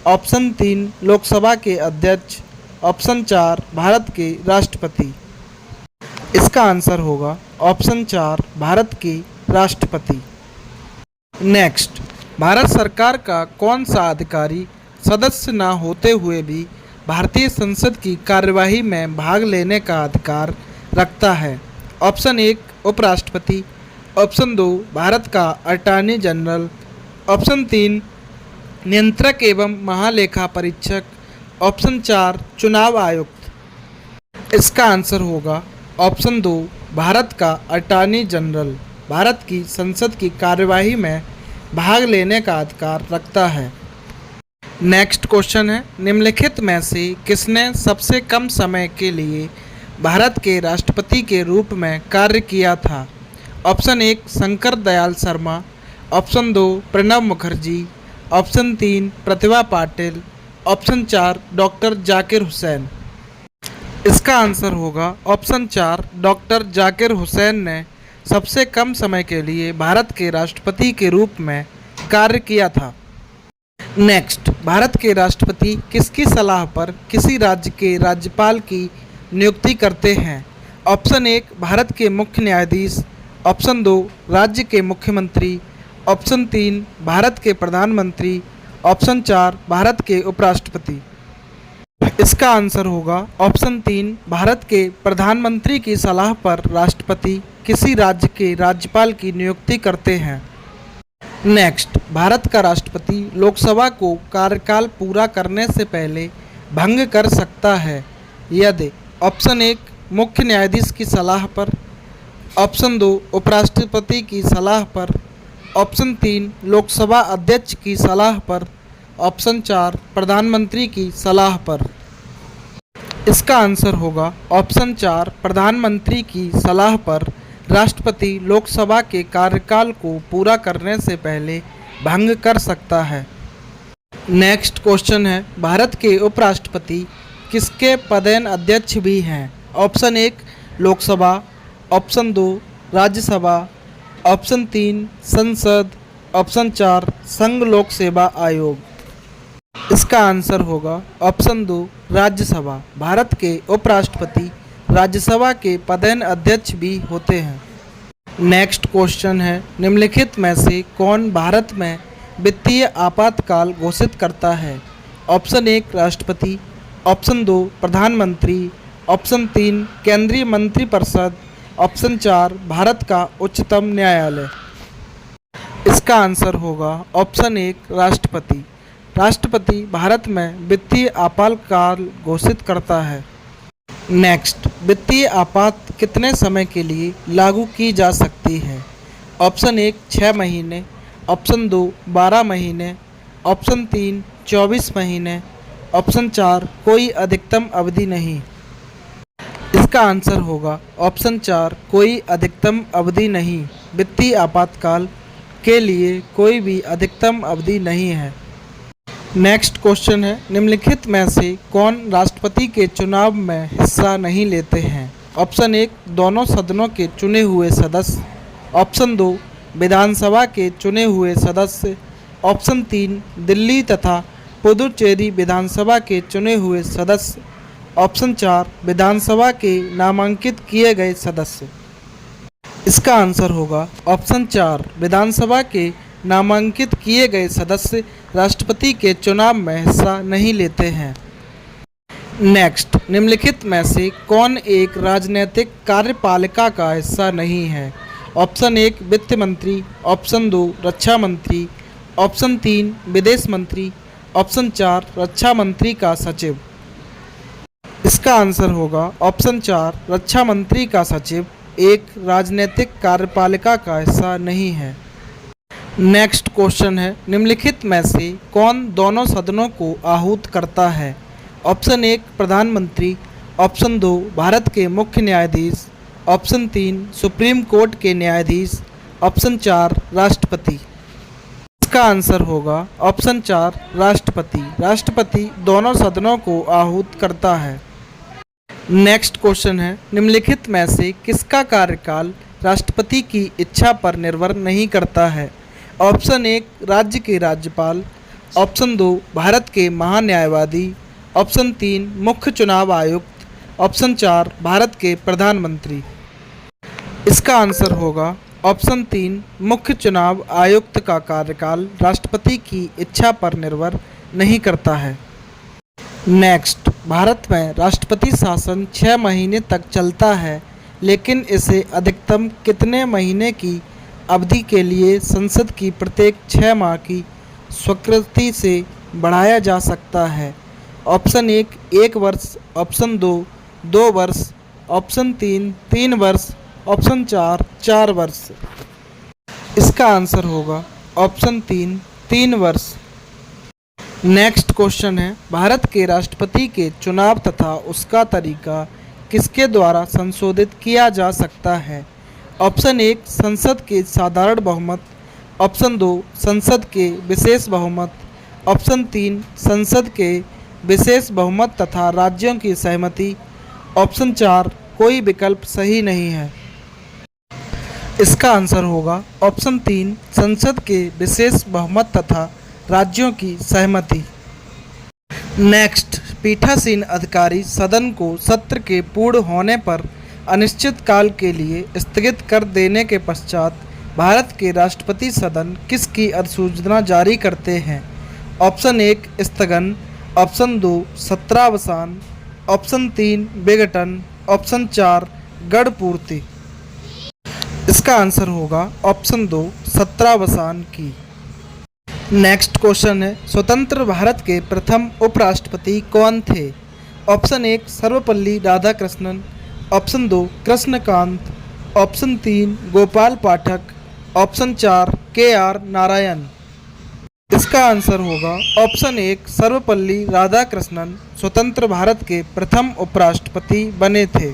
ऑप्शन 3 लोकसभा के अध्यक्ष, ऑप्शन 4 भारत के राष्ट्रपति। इसका आंसर होगा ऑप्शन 4 भारत के राष्ट्रपति। नेक्स्ट, भारत सरकार का कौन सा अधिकारी सदस्य न होते हुए भी भारतीय संसद की कार्यवाही में भाग लेने का अधिकार रखता है? ऑप्शन 1 उपराष्ट्रपति, ऑप्शन 2 भारत का अटॉर्नी जनरल, ऑप्शन 3 नियंत्रक एवं महालेखा परीक्षक, ऑप्शन 4 चुनाव आयुक्त। इसका आंसर होगा ऑप्शन 2 भारत का अटॉर्नी जनरल भारत की संसद की कार्यवाही में भाग लेने का अधिकार रखता है। नेक्स्ट क्वेश्चन है, निम्नलिखित में से किसने सबसे कम समय के लिए भारत के राष्ट्रपति के रूप में कार्य किया था? Option 1 Shankar Dayal Sharma, option 2 Pranab Mukherjee, option 3 Pratibha Patil, option 4 doctor Zakir Hussain. इसका आंसर होगा ऑप्शन 4 डॉक्टर जाकिर हुसैन ने सबसे कम समय के लिए भारत के राष्ट्रपति के रूप में कार्य किया था। नेक्स्ट, भारत के राष्ट्रपति किसकी सलाह पर किसी राज्य के राज्यपाल की नियुक्ति करते हैं? ऑप्शन 1 भारत के मुख्य न्यायाधीश, ऑप्शन 2 राज्य के मुख्यमंत्री, ऑप्शन 3 भारत के प्रधानमंत्री, ऑप्शन 4 भारत के उपराष्ट्रपति। इसका आंसर होगा ऑप्शन 3 भारत के प्रधानमंत्री की सलाह पर राष्ट्रपति किसी राज्य के राज्यपाल की नियुक्ति करते हैं। नेक्स्ट, भारत का राष्ट्रपति लोकसभा को कार्यकाल पूरा करने से पहले भंग कर सकता है यदि ऑप्शन 1 मुख्य न्यायाधीश की सलाह पर, ऑप्शन 2 उपराष्ट्रपति की सलाह पर, ऑप्शन 3 लोकसभा अध्यक्ष की सलाह पर, ऑप्शन 4 प्रधानमंत्री की सलाह पर। इसका आंसर होगा ऑप्शन 4 प्रधानमंत्री की सलाह पर राष्ट्रपति लोकसभा के कार्यकाल को पूरा करने से पहले भंग कर सकता है। नेक्स्ट क्वेश्चन है, भारत के उपराष्ट्रपति किसके पदेन अध्यक्ष भी हैं? Option 1 Lok Sabha, option 2 Rajya Sabha, option 3 संसद, ऑप्शन 4 संघ लोक सेवा आयोग। इसका आंसर होगा ऑप्शन 2 राज्यसभा। भारत के उपराष्ट्रपति राज्यसभा के पदेन अध्यक्ष भी होते हैं। नेक्स्ट क्वेश्चन है, निम्नलिखित में से कौन भारत में वित्तीय आपातकाल घोषित करता है? ऑप्शन 1 राष्ट्रपति, ऑप्शन 2 प्रधानमंत्री, ऑप्शन 3 केंद्रीय मंत्रिपरिषद, ऑप्शन 4 भारत का उच्चतम न्यायालय। इसका आंसर होगा ऑप्शन 1 राष्ट्रपति। राष्ट्रपति भारत में वित्तीय आपातकाल घोषित करता है। नेक्स्ट, वित्तीय आपात कितने समय के लिए लागू की जा सकती है? ऑप्शन 1 6 महीने, ऑप्शन 2 12 महीने, ऑप्शन 3 24 महीने, ऑप्शन 4 कोई अधिकतम अवधि नहीं। इसका आंसर होगा ऑप्शन 4 कोई अधिकतम अवधि नहीं। वित्तीय आपातकाल के लिए कोई भी अधिकतम अवधि नहीं है। नेक्स्ट क्वेश्चन है, निम्नलिखित में से कौन राष्ट्रपति के चुनाव में हिस्सा नहीं लेते हैं? ऑप्शन 1 दोनों सदनों के चुने हुए सदस्य, ऑप्शन 2 विधानसभा के चुने हुए सदस्य, ऑप्शन 3 दिल्ली तथा पुदुचेरी विधानसभा के चुने हुए सदस्य, ऑप्शन 4 विधानसभा के नामांकित किए गए सदस्य। इसका आंसर होगा ऑप्शन 4 विधानसभा के नामांकित किए गए सदस्य राष्ट्रपति के चुनाव में हिस्सा नहीं लेते हैं। नेक्स्ट, निम्नलिखित में से कौन एक राजनीतिक कार्यपालिका का हिस्सा नहीं है? ऑप्शन 1 वित्त मंत्री, ऑप्शन 2 रक्षा मंत्री, ऑप्शन 3 विदेश मंत्री, ऑप्शन 4 रक्षा मंत्री का सचिव। इसका आंसर होगा ऑप्शन 4 रक्षा मंत्री का सचिव एक राजनीतिक कार्यपालिका का हिस्सा नहीं है। नेक्स्ट क्वेश्चन है, निम्नलिखित में से कौन दोनों सदनों को आहूत करता है? ऑप्शन 1 प्रधानमंत्री, ऑप्शन 2 भारत के मुख्य न्यायाधीश, ऑप्शन 3 सुप्रीम कोर्ट के न्यायाधीश, ऑप्शन 4 राष्ट्रपति। इसका आंसर होगा ऑप्शन 4 राष्ट्रपति। राष्ट्रपति दोनों सदनों को आहूत करता है। नेक्स्ट क्वेश्चन है, निम्नलिखित में से किसका कार्यकाल राष्ट्रपति की इच्छा पर निर्भर नहीं करता है? ऑप्शन 1 राज्य के राज्यपाल, ऑप्शन 2 भारत के महान्यायवादी, ऑप्शन 3 मुख्य चुनाव आयुक्त, ऑप्शन 4 भारत के प्रधानमंत्री। इसका आंसर होगा ऑप्शन 3 मुख्य चुनाव आयुक्त का कार्यकाल राष्ट्रपति की इच्छा पर निर्भर नहीं करता है। नेक्स्ट, भारत में राष्ट्रपति शासन 6 महीने तक चलता है, लेकिन इसे अधिकतम कितने महीने की अवधि के लिए संसद की प्रत्येक 6 माह की स्वीकृति से बढ़ाया जा सकता है? ऑप्शन 1 वर्ष, ऑप्शन 2 2 वर्ष, ऑप्शन 3 3 वर्ष, ऑप्शन 4 4 वर्ष। इसका आंसर होगा ऑप्शन 3 3 वर्ष। नेक्स्ट क्वेश्चन है, भारत के राष्ट्रपति के चुनाव तथा उसका तरीका किसके द्वारा संशोधित किया जा सकता है? ऑप्शन 1 संसद के साधारण बहुमत, ऑप्शन 2 संसद के विशेष बहुमत, ऑप्शन 3 संसद के विशेष बहुमत तथा राज्यों की सहमति, ऑप्शन 4 कोई विकल्प सही नहीं है। इसका आंसर होगा ऑप्शन 3 संसद के विशेष बहुमत तथा राज्यों की सहमति। नेक्स्ट, पीठासीन अधिकारी सदन को सत्र के पूर्ण होने पर अनिश्चित काल के लिए स्थगित कर देने के पश्चात भारत के राष्ट्रपति सदन किसकी अधिसूचना जारी करते हैं? ऑप्शन 1 स्थगन, ऑप्शन 2 सत्रावसान, ऑप्शन 3 विघटन, ऑप्शन 4 गढ़पूर्ति। इसका आंसर होगा ऑप्शन 2 सत्रावसान की। नेक्स्ट क्वेश्चन है, स्वतंत्र भारत के प्रथम उपराष्ट्रपति कौन थे? Option 1 Sarvepalli Radhakrishnan, option 2 Krishnakant, option 3 Gopal Pathak, option 4 KR Narayan. इसका आंसर होगा ऑप्शन 1 सर्वपल्ली राधाकृष्णन स्वतंत्र भारत के प्रथम उपराष्ट्रपति बने थे।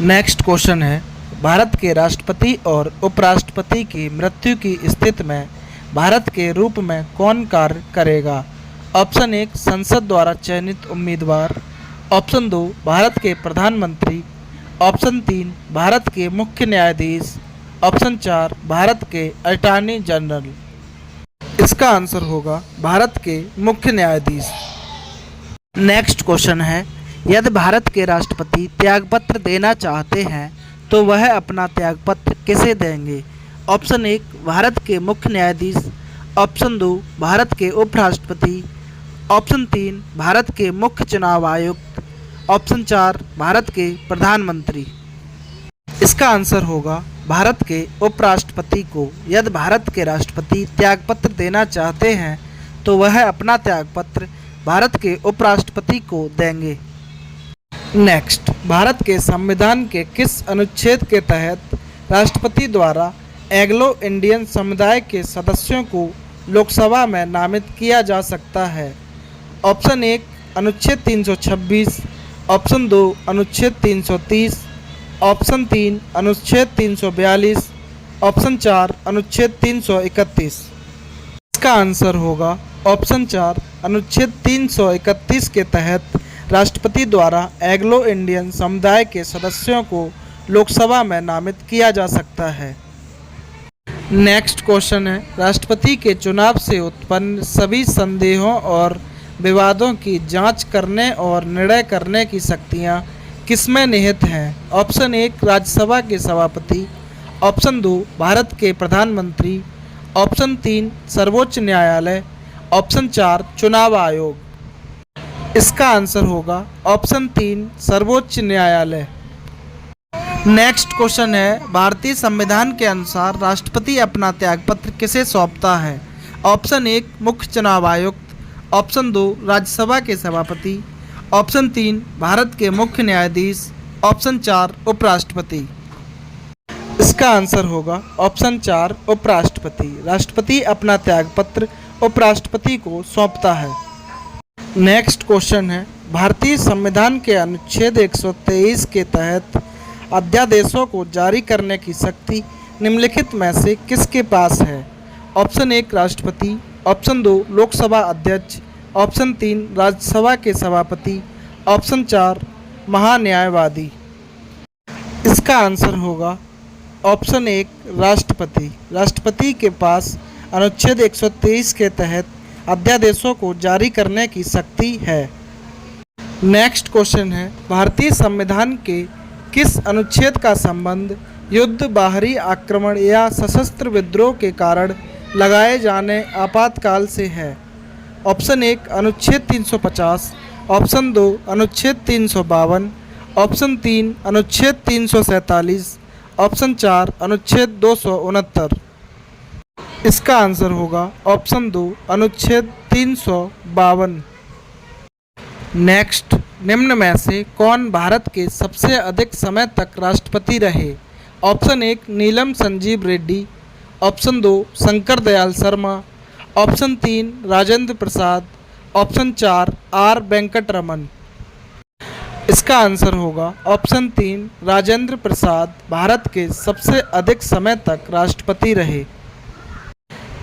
नेक्स्ट क्वेश्चन है, भारत के राष्ट्रपति और उपराष्ट्रपति की मृत्यु की स्थिति में भारत के रूप में कौन कार्य करेगा? ऑप्शन 1 संसद द्वारा चयनित उम्मीदवार, ऑप्शन 2 भारत के प्रधानमंत्री, ऑप्शन 3 भारत के मुख्य न्यायाधीश, ऑप्शन 4 भारत के अटॉर्नी जनरल। इसका आंसर होगा भारत के मुख्य न्यायाधीश। नेक्स्ट क्वेश्चन है, यदि भारत के राष्ट्रपति त्यागपत्र देना चाहते हैं तो वह अपना त्यागपत्र किसे देंगे? ऑप्शन 1 भारत के मुख्य न्यायाधीश, ऑप्शन 2 भारत के उपराष्ट्रपति, ऑप्शन 3 भारत के मुख्य चुनाव आयुक्त, ऑप्शन 4 भारत के प्रधानमंत्री। इसका आंसर होगा भारत के उपराष्ट्रपति को। यदि भारत के राष्ट्रपति त्यागपत्र देना चाहते हैं तो वह अपना त्यागपत्र भारत के उपराष्ट्रपति को देंगे। नेक्स्ट, भारत के संविधान के किस अनुच्छेद के तहत राष्ट्रपति द्वारा एंग्लो इंडियन समुदाय के सदस्यों को लोकसभा में नामित किया जा सकता है? ऑप्शन 1 अनुच्छेद 326, ऑप्शन 2 अनुच्छेद 330, ऑप्शन 3 अनुच्छेद 342, ऑप्शन 4 अनुच्छेद 331। इसका आंसर होगा ऑप्शन 4 अनुच्छेद 331 के तहत राष्ट्रपति द्वारा एंग्लो इंडियन समुदाय के सदस्यों को लोकसभा में नामित किया जा सकता है। नेक्स्ट क्वेश्चन है, राष्ट्रपति के चुनाव से उत्पन्न सभी संदेहों और विवादों की जांच करने और निर्णय करने की शक्तियां किसमें निहित हैं? ऑप्शन 1 राज्यसभा के सभापति, ऑप्शन 2 भारत के प्रधानमंत्री, ऑप्शन 3 सर्वोच्च न्यायालय, ऑप्शन 4 चुनाव आयोग। इसका आंसर होगा ऑप्शन 3 सर्वोच्च न्यायालय। नेक्स्ट क्वेश्चन है, भारतीय संविधान के अनुसार राष्ट्रपति अपना त्यागपत्र किसे सौंपता है? ऑप्शन 1 मुख्य चुनाव आयुक्त, ऑप्शन 2 राज्यसभा के सभापति, ऑप्शन 3 भारत के मुख्य न्यायाधीश, ऑप्शन 4 उपराष्ट्रपति। इसका आंसर होगा ऑप्शन 4 उपराष्ट्रपति। राष्ट्रपति अपना त्यागपत्र उपराष्ट्रपति को सौंपता है। नेक्स्ट क्वेश्चन है, भारतीय संविधान के अनुच्छेद 123 के तहत अध्यादेशों को जारी करने की शक्ति निम्नलिखित में से किसके पास है? ऑप्शन 1 राष्ट्रपति, ऑप्शन 2 लोकसभा अध्यक्ष, ऑप्शन 3 राज्यसभा के सभापति, ऑप्शन 4 महान्यायवादी। इसका आंसर होगा ऑप्शन 1 राष्ट्रपति। राष्ट्रपति के पास अनुच्छेद 123 के तहत अध्यादेशों को जारी करने की शक्ति है। नेक्स्ट क्वेश्चन है, भारतीय संविधान के किस अनुच्छेद का संबंध युद्ध, बाहरी आक्रमण या सशस्त्र विद्रोह के कारण लगाए जाने आपातकाल से है? ऑप्शन 1 अनुच्छेद 350, ऑप्शन 2 अनुच्छेद 352, ऑप्शन 3 अनुच्छेद 347, ऑप्शन 4 अनुच्छेद 269। इसका आंसर होगा ऑप्शन 2 अनुच्छेद 352। नेक्स्ट, निम्न में से कौन भारत के सबसे अधिक समय तक राष्ट्रपति रहे? Option 1 Neelam Sanjiva Reddy, option 2 Shankar Dayal Sharma, option 3 Rajendra Prasad, option 4 R Venkataraman. इसका आंसर होगा ऑप्शन 3 राजेंद्र प्रसाद भारत के सबसे अधिक समय तक राष्ट्रपति रहे।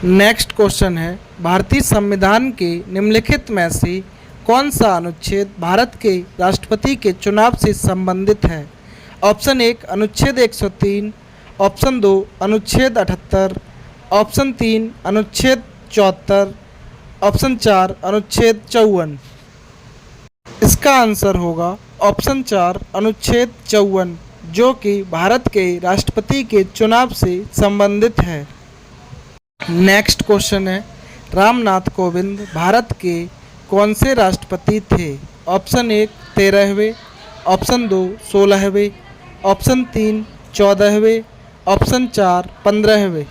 नेक्स्ट क्वेश्चन है, भारतीय संविधान के निम्नलिखित में से कौन सा अनुच्छेद भारत के राष्ट्रपति के चुनाव से संबंधित है? ऑप्शन 1 अनुच्छेद 103, ऑप्शन 2 अनुच्छेद 78, ऑप्शन 3 अनुच्छेद 74, ऑप्शन 4 अनुच्छेद 54। इसका आंसर होगा ऑप्शन 4 अनुच्छेद 54, जो कि भारत के राष्ट्रपति के चुनाव से संबंधित है। नेक्स्ट क्वेश्चन है, रामनाथ कोविंद भारत के कौन से राष्ट्रपति थे? ऑप्शन 1 13वें, ऑप्शन 2 16वें, ऑप्शन 3 14वें, ऑप्शन 4 15वें।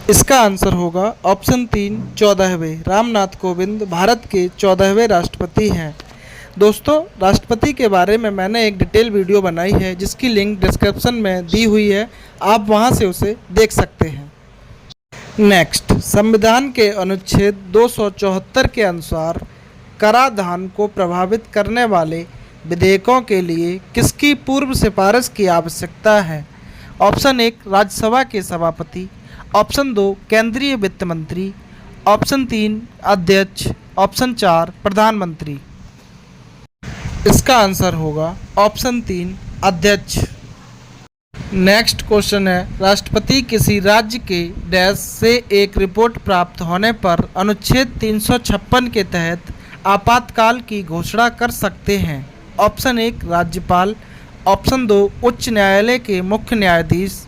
इसका आंसर होगा ऑप्शन 3 14वें। रामनाथ कोविंद भारत के 14वें राष्ट्रपति हैं। दोस्तों, राष्ट्रपति के बारे में मैंने एक डिटेल वीडियो बनाई है जिसकी लिंक डिस्क्रिप्शन में दी हुई है, आप वहां से उसे देख सकते हैं। नेक्स्ट, संविधान के अनुच्छेद 274 के अनुसार कराधान को प्रभावित करने वाले विधेयकों के लिए किसकी पूर्व सिफारिश की आवश्यकता है? ऑप्शन 1 राज्यसभा के सभापति, ऑप्शन 2 केंद्रीय वित्त मंत्री, ऑप्शन 3 अध्यक्ष, ऑप्शन 4 प्रधानमंत्री। इसका आंसर होगा ऑप्शन 3 अध्यक्ष। नेक्स्ट क्वेश्चन है, राष्ट्रपति किसी राज्य के डैश से एक रिपोर्ट प्राप्त होने पर अनुच्छेद 356 के तहत आपातकाल की घोषणा कर सकते हैं? ऑप्शन 1 राज्यपाल, ऑप्शन 2 उच्च न्यायालय के मुख्य न्यायाधीश,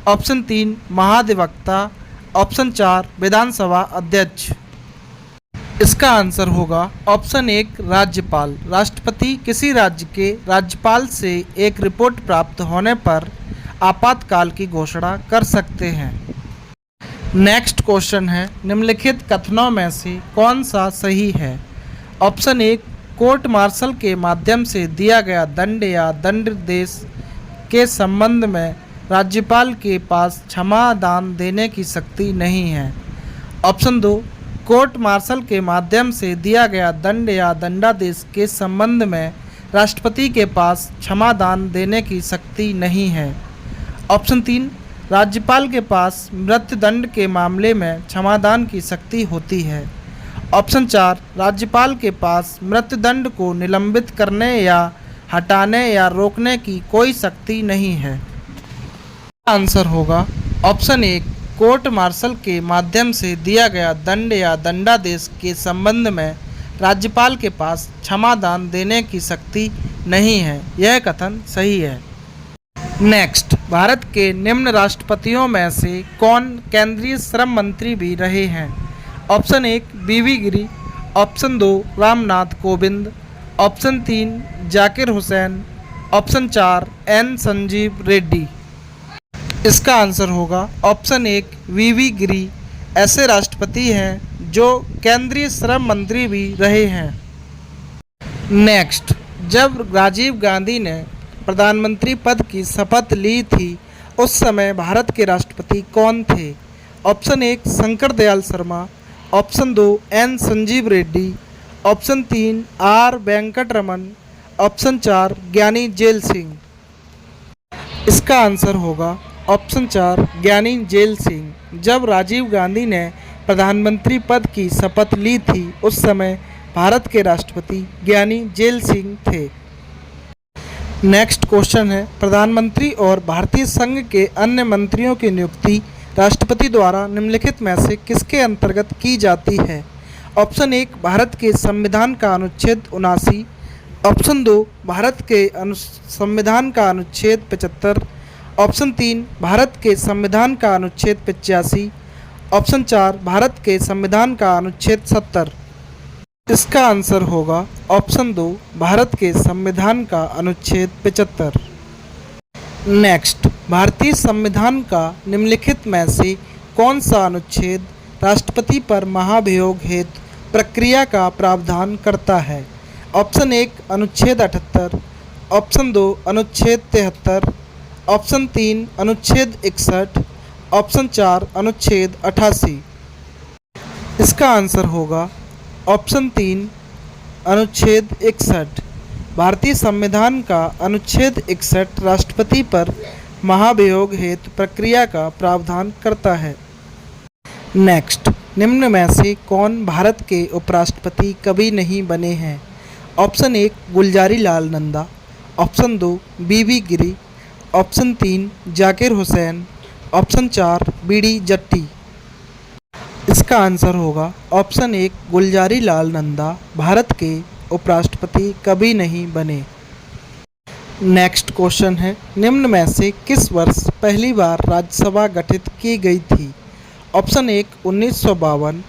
ऑप्शन 3 महाधिवक्ता, ऑप्शन 4 विधानसभा अध्यक्ष। इसका आंसर होगा ऑप्शन 1 राज्यपाल। राष्ट्रपति किसी राज्य के राज्यपाल से एक रिपोर्ट प्राप्त होने पर आपातकाल की घोषणा कर सकते हैं। नेक्स्ट क्वेश्चन है, निम्नलिखित कथनों में से कौन सा सही है? ऑप्शन 1 कोर्ट मार्शल के माध्यम से दिया गया दंड या दंडादेश के संबंध में राज्यपाल के पास क्षमादान देने की शक्ति नहीं है। ऑप्शन 2 कोर्ट मार्शल के माध्यम से दिया गया दंड या दंडादेश के संबंध में राष्ट्रपति के पास क्षमादान देने की शक्ति नहीं है। ऑप्शन 3 राज्यपाल के पास मृत्युदंड के मामले में क्षमादान की शक्ति होती है। ऑप्शन 4 राज्यपाल के पास मृत्युदंड को निलंबित करने या हटाने या रोकने की कोई शक्ति नहीं है। आंसर होगा ऑप्शन 1 कोर्ट मार्शल के माध्यम से दिया गया दंड या दंडादेश के संबंध में राज्यपाल के पास क्षमादान देने की शक्ति नहीं है। यह कथन सही है। नेक्स्ट, भारत के निम्न राष्ट्रपतियों में से कौन केंद्रीय श्रम मंत्री भी रहे हैं? Option 1 VV Giri, option 2 Ramnath Kovind, option 3 Zakir Hussain, option 4 N Sanjiva Reddy. इसका आंसर होगा ऑप्शन 1 वीवी गिरी। ऐसे राष्ट्रपति हैं जो केंद्रीय श्रम मंत्री भी रहे हैं। नेक्स्ट, जब राजीव गांधी ने प्रधानमंत्री पद की शपथ ली थी उस समय भारत के राष्ट्रपति कौन थे? Option 1 Shankar Dayal Sharma, option 2 N Sanjiva Reddy, option 3 R Venkataraman, option 4 Giani jail Singh. इसका आंसर होगा ऑप्शन 4 ज्ञानी जेल सिंह। जब राजीव गांधी ने प्रधानमंत्री पद की शपथ ली थी उस समय भारत के राष्ट्रपति ज्ञानी जेल सिंह थे। नेक्स्ट क्वेश्चन है, प्रधानमंत्री और भारतीय संघ के अन्य मंत्रियों की नियुक्ति राष्ट्रपति द्वारा निम्नलिखित में से किसके अंतर्गत की जाती है? ऑप्शन 1 भारत के संविधान का अनुच्छेद 79, ऑप्शन 2 भारत के संविधान का अनुच्छेद 75, ऑप्शन 3 भारत के संविधान का अनुच्छेद 85, ऑप्शन 4 भारत के संविधान का अनुच्छेद 70। इसका आंसर होगा ऑप्शन 2 भारत के संविधान का अनुच्छेद 75। नेक्स्ट, भारतीय संविधान का निम्नलिखित में से कौन सा अनुच्छेद राष्ट्रपति पर महाभियोग हेतु प्रक्रिया का प्रावधान करता है? ऑप्शन 1 अनुच्छेद 78, ऑप्शन 2 अनुच्छेद 73, ऑप्शन 3 अनुच्छेद 61, ऑप्शन 4 अनुच्छेद 88। इसका आंसर होगा ऑप्शन 3 अनुच्छेद 61। भारतीय संविधान का अनुच्छेद 61 राष्ट्रपति पर महाभियोग हेतु प्रक्रिया का प्रावधान करता है। नेक्स्ट, निम्न में से कौन भारत के उपराष्ट्रपति कभी नहीं बने हैं? Option 1 Gulzari Lal Nanda, option 2 VV Giri, option 3 Zakir Hussain, option 4 BD Jatti. इसका आंसर होगा ऑप्शन 1 गुलजारी लाल नंदा भारत के उपराष्ट्रपति कभी नहीं बने। नेक्स्ट क्वेश्चन है, निम्न में से किस वर्ष पहली बार राज्यसभा गठित की गई थी? Option 1 1952,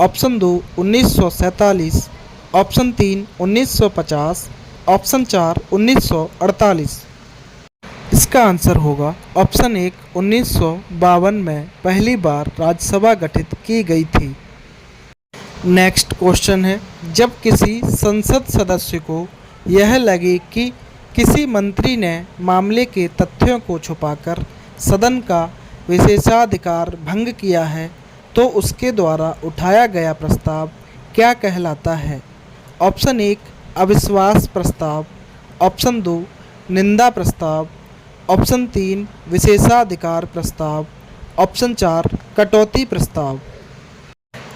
option 2 1947, option 3 1950, option 4 1948। इसका आंसर होगा ऑप्शन 1 1952 में पहली बार राज्यसभा गठित की गई थी। नेक्स्ट क्वेश्चन है, जब किसी संसद सदस्य को यह लगे कि किसी मंत्री ने मामले के तथ्यों को छुपाकर सदन का विशेषाधिकार भंग किया है तो उसके द्वारा उठाया गया प्रस्ताव क्या कहलाता है? ऑप्शन 1 अविश्वास प्रस्ताव, ऑप्शन 2 निंदा प्रस्ताव, ऑप्शन 3 विशेषाधिकार प्रस्ताव, ऑप्शन 4 कटौती प्रस्ताव।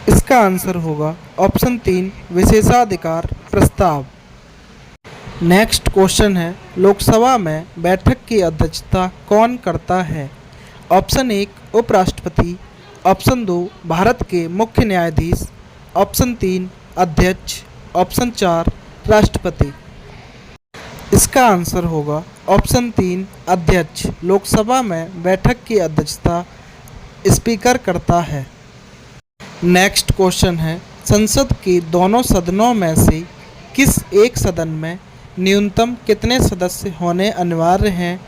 इसका आंसर होगा ऑप्शन 3 विशेषाधिकार प्रस्ताव। नेक्स्ट क्वेश्चन है, लोकसभा में बैठक की अध्यक्षता कौन करता है? ऑप्शन 1 उपराष्ट्रपति, ऑप्शन 2 भारत के मुख्य न्यायाधीश, ऑप्शन 3 अध्यक्ष, ऑप्शन 4 राष्ट्रपति। इसका आंसर होगा ऑप्शन 3 अध्यक्ष। लोकसभा में बैठक की अध्यक्षता स्पीकर करता है। नेक्स्ट क्वेश्चन है, संसद के दोनों सदनों में से किस एक सदन में न्यूनतम कितने सदस्य होने अनिवार्य हैं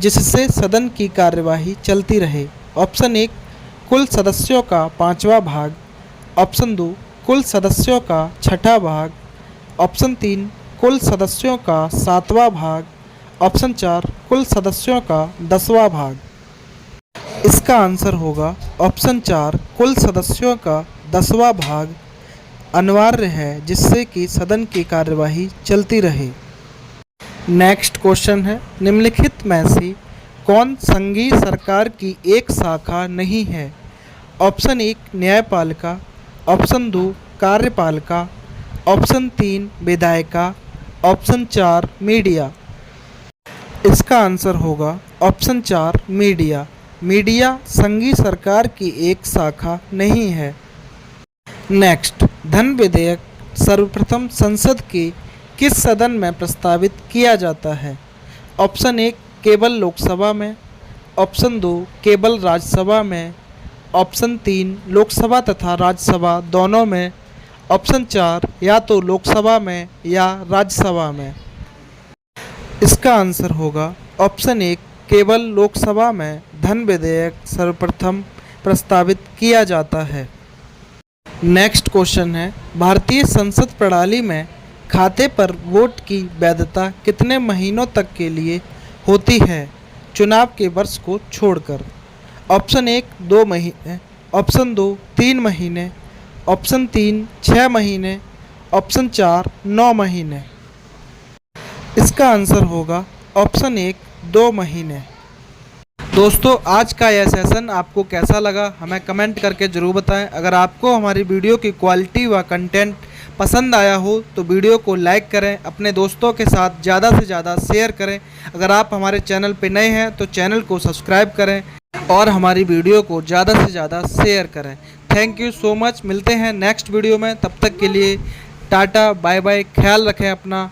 जिससे सदन की कार्यवाही चलती रहे? ऑप्शन 1 कुल सदस्यों का 5वां भाग, ऑप्शन 2 कुल सदस्यों का 6ठा भाग, ऑप्शन 3 कुल सदस्यों का 7वां भाग, ऑप्शन 4 कुल सदस्यों का 10वां भाग। इसका आंसर होगा ऑप्शन 4 कुल सदस्यों का 10वां भाग अनिवार्य है जिससे कि सदन की कार्यवाही चलती रहे। नेक्स्ट क्वेश्चन है, निम्नलिखित में से कौन संघीय सरकार की एक शाखा नहीं है? ऑप्शन 1 न्यायपालिका, ऑप्शन 2 कार्यपालिका, ऑप्शन 3 विधायिका, ऑप्शन 4 मीडिया। इसका आंसर होगा ऑप्शन 4 मीडिया। मीडिया संघीय सरकार की एक शाखा नहीं है। नेक्स्ट, धन विधेयक सर्वप्रथम संसद के किस सदन में प्रस्तावित किया जाता है? ऑप्शन 1 केवल लोकसभा में, ऑप्शन 2 केवल राज्यसभा में, ऑप्शन 3 लोकसभा तथा राज्यसभा दोनों में, ऑप्शन 4 या तो लोकसभा में या राज्यसभा में। इसका आंसर होगा ऑप्शन 1 केवल लोकसभा में धन विधेयक सर्वप्रथम प्रस्तावित किया जाता है। नेक्स्ट क्वेश्चन है, भारतीय संसद प्रणाली में खाते पर वोट की वैधता कितने महीनों तक के लिए होती है? चुनाव के वर्ष को छोड़कर। ऑप्शन 1 2 महीने, ऑप्शन 2 3 महीने, ऑप्शन 3 6 महीने, ऑप्शन 4 9 महीने। इसका आंसर होगा ऑप्शन 1 2 महीने। दोस्तों, आज का यह सेशन आपको कैसा लगा हमें कमेंट करके ज़रूर बताएं। अगर आपको हमारी वीडियो की क्वालिटी व कंटेंट पसंद आया हो तो वीडियो को लाइक करें, अपने दोस्तों के साथ ज़्यादा से ज़्यादा शेयर करें। अगर आप हमारे चैनल पर नए हैं तो चैनल को सब्सक्राइब करें और हमारी वीडियो को ज़्यादा से ज़्यादा शेयर करें। Thank you so much. मिलते हैं नेक्स्ट वीडियो में, तब तक के लिए टाटा बाय बाय। ख्याल रखें अपना।